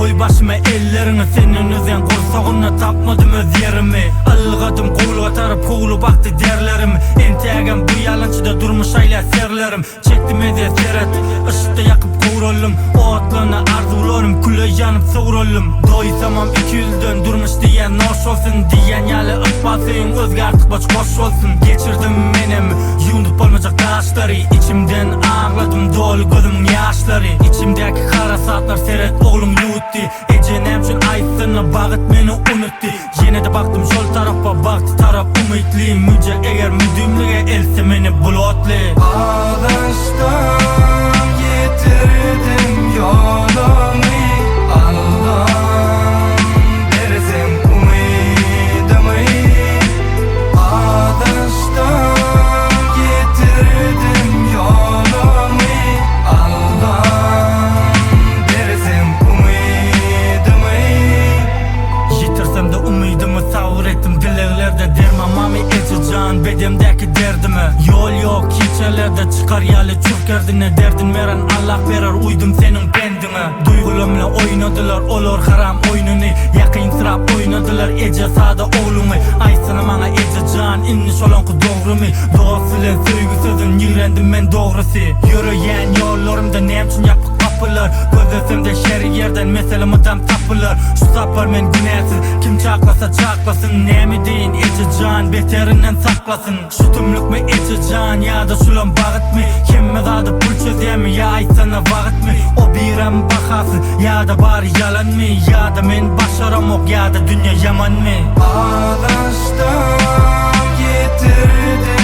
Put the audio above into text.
Koy başıma ellerini, senin özen kursağına tapmadım öz yerimi. Ilgadım kuyluğa tarıp kuylu baktı derlerim. Entegem bu yalançıda durmuş ayla serlerim. Çektim ede seret, ışıkta yakıp kuvrullum. Oğatlığına arzularım, küle yanıp soğrullum. Doysamam 200'den durmuş diyen noş olsun. Diyen yalı ıkmasın, özgü artık baş koş olsun. Geçirdim benim yundup olmayacak taşları. İçimden ağladım dolu gözümün yaşları. İçimdeki kara saatler seret oğlum yuttu. Ecenem şun aysına bağıt beni unuttu. Yine de baktım şol tarafa, baktı taraf umutlu. Müce eğer müdümlüğe else beni bulutlu. Ağdaştan getirdim yolumu, Allah'ım versin umudımı. Ağdaştan getirdim yolumu, Allah'ım versin umudımı. Yitirsem de umudımı savur ettim. Dileklerde dermamamı ececan bedemdeki derdimi. Yol yok hiçelerde çıkar yalı çürk erdine. Derdin veren Allah verer, uydum senin bendine. Duygularımla oynadılar olur haram oyununu. Yakın sırap oynadılar ece sağda oğlumu. Aysana bana ececan inmiş olan ku doğru mu? Doğasıyla sevgi sözün yürendim ben doğrusu. Yürüyen yollarımda nemçin yapık kapılar. Gözlesimde şeri yerden meselemi tam tapılar. Şu sapar men günahsız, kim çaklasa çaklasın. Ne mi deyin ececan beterinden saklasın. Şu tümlük mü ececan ya da şulan bağıt mı? Kemme zadı pul çözemi ya aysana vağıt mı? O birem bakası ya da bari yalan mı? Ya da men başaramok ya da dünya yaman mı? Ağdaştan getirdim